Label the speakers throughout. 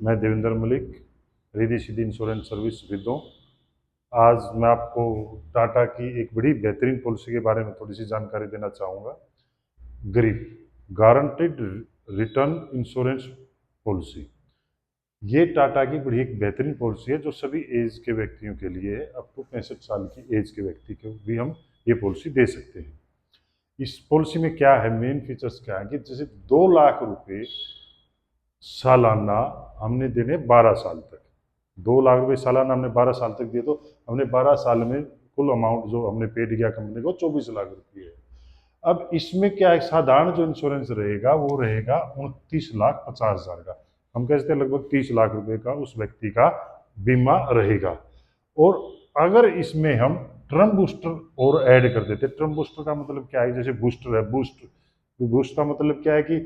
Speaker 1: मैं Devendra Malik, Riddhi Siddhi insurance service विदों। आज मैं आपको टाटा की एक बड़ी बेहतरीन पॉलिसी के बारे में थोड़ी सी जानकारी देना चाहूँगा। गरीब गारंटेड रिटर्न इंश्योरेंस पॉलिसी, ये टाटा की बड़ी एक बेहतरीन पॉलिसी है जो सभी एज के व्यक्तियों के लिए है। अप टू 65 साल की एज के व्यक्ति को भी हम ये पॉलिसी दे सकते हैं। इस पॉलिसी में क्या है, मेन फीचर्स क्या है कि जैसे 2 लाख रुपए सालाना हमने देने 12 साल तक। 2 लाख रुपए सालाना हमने 12 साल तक दिए, तो हमने 12 साल में कुल अमाउंट जो हमने पेड किया कंपनी को 24 लाख रुपये है। अब इसमें क्या है, साधारण जो इंश्योरेंस रहेगा वो रहेगा 29,50,000 का। हम कहते हैं लगभग 30 लाख रुपए का उस व्यक्ति का बीमा रहेगा। और अगर इसमें हम ट्रम बूस्टर और ऐड कर देते, ट्रम बूस्टर का मतलब क्या है, जैसे बूस्टर है, बूस्ट का मतलब क्या है कि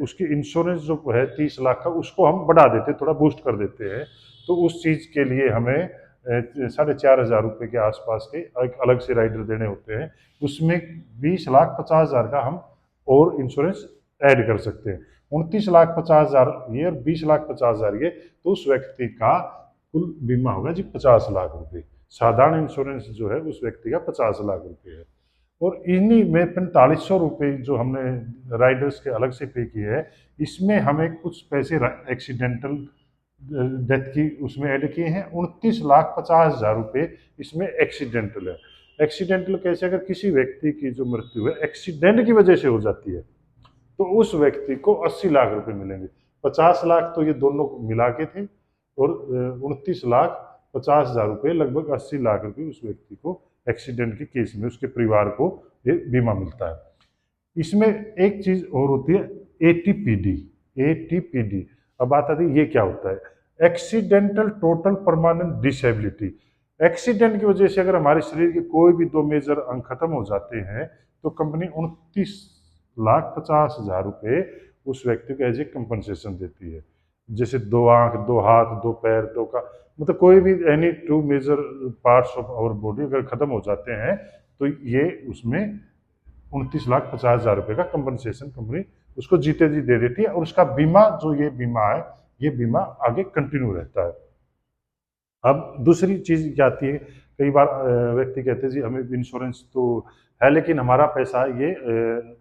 Speaker 1: उसकी इंश्योरेंस जो है 30 लाख का, उसको हम बढ़ा देते, थोड़ा बूस्ट कर देते हैं। तो उस चीज़ के लिए हमें 4,500 रुपये के आसपास के एक अलग से राइडर देने होते हैं। उसमें 20,50,000 का हम और इंश्योरेंस ऐड कर सकते हैं। 29,50,000 ये और 20,50,000 ये, तो उस व्यक्ति का कुल बीमा होगा जी 50 लाख रुपए। साधारण इंश्योरेंस जो है उस व्यक्ति का 50 लाख रुपए है। और इन्हीं में 4500 रुपये जो हमने राइडर्स के अलग से पे किए हैं, इसमें हमें कुछ पैसे एक्सीडेंटल डेथ की उसमें ऐड किए हैं। 29,50,000 रुपये इसमें एक्सीडेंटल है। एक्सीडेंटल कैसे, अगर किसी व्यक्ति की जो मृत्यु है एक्सीडेंट की वजह से हो जाती है, तो उस व्यक्ति को 80 लाख रुपए मिलेंगे। 50 लाख तो ये दोनों मिला के थे, और 29,50,000 रुपये, लगभग 80 लाख रुपए उस व्यक्ति को एक्सीडेंट के केस में उसके परिवार को ये बीमा मिलता है। इसमें एक चीज और होती है, एटीपीडी। एटीपीडी, अब बात आती है ये क्या होता है। Accidental total permanent disability. Accident की वजह से अगर हमारे शरीर के कोई भी 2 मेजर अंग खत्म हो जाते हैं, तो कंपनी 29,50,000 रुपये उस व्यक्ति को एज ए कंपनसेशन देती है। जैसे 2 आंख, 2 हाथ, 2 पैर, 2 का मतलब कोई भी any 2 major parts of our body अगर खत्म हो जाते हैं, तो ये उसमें 29,50,000 रुपये का कंपनसेशन कंपनी उसको जीते जी दे देती है। और उसका बीमा जो ये बीमा है, ये बीमा आगे कंटिन्यू रहता है। अब दूसरी चीज क्या आती है, कई बार व्यक्ति कहते हैं जी हमें इंश्योरेंस तो है, लेकिन हमारा पैसा ये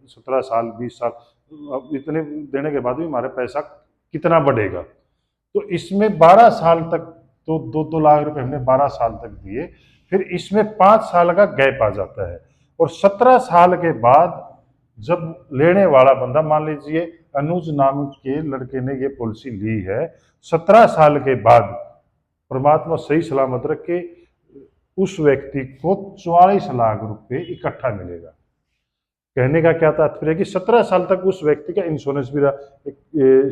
Speaker 1: 17 साल 20 साल, अब इतने देने के बाद भी हमारा पैसा कितना बढ़ेगा। तो इसमें 12 साल तक, तो 2-2 लाख रुपए हमने 12 साल तक दिए, फिर इसमें 5 साल का गैप आ जाता है। और 17 साल के बाद जब लेने वाला बंदा, मान लीजिए अनुज नाम के लड़के ने ये पॉलिसी ली है, 17 साल के बाद परमात्मा सही सलामत रखे, उस व्यक्ति को 44 लाख रुपए इकट्ठा मिलेगा। कहने का क्या तात्पर्य है कि 17 साल तक उस व्यक्ति का इंश्योरेंस भी रहा,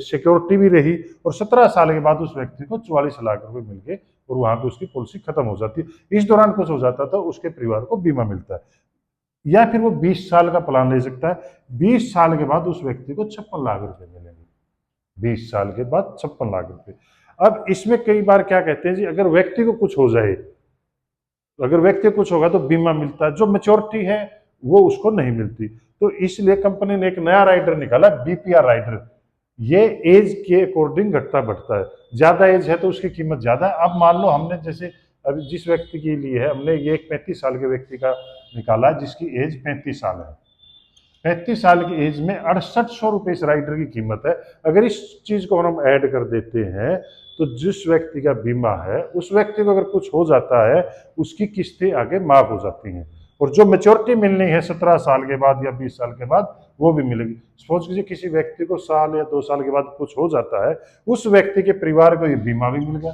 Speaker 1: सिक्योरिटी भी रही, और 17 साल के बाद उस व्यक्ति को 44 लाख रुपए मिल गए, और वहां पे उसकी पॉलिसी खत्म हो जाती है। इस दौरान कुछ हो जाता तो उसके परिवार को बीमा मिलता है। या फिर वो 20 साल का प्लान ले सकता है। 20 साल के बाद उस व्यक्ति को 56 लाख रुपए मिलेंगे। 20 साल के बाद 56 लाख रुपए। अब इसमें कई बार क्या कहते हैं जी, अगर व्यक्ति को कुछ हो जाए, अगर व्यक्ति को कुछ होगा तो बीमा मिलता है, जो मेच्योरिटी है वो उसको नहीं मिलती। तो इसलिए कंपनी ने एक नया राइडर निकाला, बीपीआर राइडर। ये एज के अकॉर्डिंग घटता बढ़ता है। ज्यादा एज है तो उसकी कीमत ज्यादा है। अब मान लो हमने जैसे अभी जिस व्यक्ति के लिए है, हमने ये एक 35 साल के व्यक्ति का निकाला जिसकी एज 35 साल है। 35 साल की एज में 6800 रुपये इस राइडर की कीमत है। अगर इस चीज को हम ऐड कर देते हैं, तो जिस व्यक्ति का बीमा है उस व्यक्ति को अगर कुछ हो जाता है, उसकी किस्तें आगे माफ हो जाती हैं। और जो मेच्योरिटी मिलनी है 17 साल के बाद या 20 साल के बाद, वो भी मिलेगी। सपोज कीजिए किसी व्यक्ति को साल या 2 साल के बाद कुछ हो जाता है, उस व्यक्ति के परिवार को ये बीमा भी मिल गया,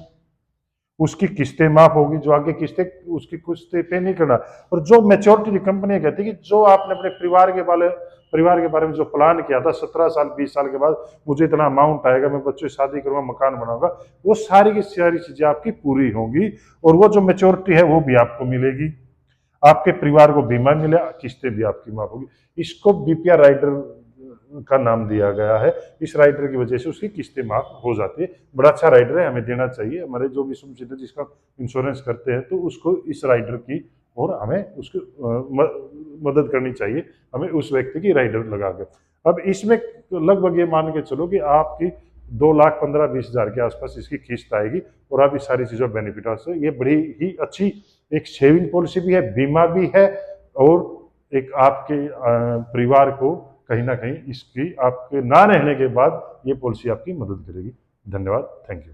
Speaker 1: उसकी किस्तें माफ होगी, जो आगे किस्तें उसकी किस्तें पे नहीं करना। और जो मेच्योरिटी कंपनी कहती है कि जो आपने अपने परिवार के बारे में जो प्लान किया था 17 साल 20 साल के बाद मुझे इतना अमाउंट आएगा, मैं बच्चों की शादी करूंगा, मकान बनाऊंगा, वो सारी की सारी चीजें आपकी पूरी होंगी। और वो जो मेच्योरिटी है वो भी आपको मिलेगी, आपके परिवार को बीमा मिले, किस्तें भी आपकी माफ होगी। इसको बीपीआर राइडर का नाम दिया गया है। इस राइडर की वजह से उसकी किस्तें माफ हो जाती है। बड़ा अच्छा राइडर है, हमें देना चाहिए। हमारे जो भी सुपरसीडर जिसका इंश्योरेंस करते हैं, तो उसको इस राइडर की और हमें उसकी मदद करनी चाहिए, हमें उस व्यक्ति की राइडर लगा के। अब इसमें लगभग ये मान के चलो कि आपकी 2,15,20,000 के आसपास इसकी किस्त आएगी और आप इस सारी चीज़ों का बेनिफिट आ सकते। ये बड़ी ही अच्छी एक सेविंग पॉलिसी भी है, बीमा भी है, और एक आपके परिवार को कहीं ना कहीं इसकी आपके ना रहने के बाद ये पॉलिसी आपकी मदद करेगी। धन्यवाद, थैंक यू।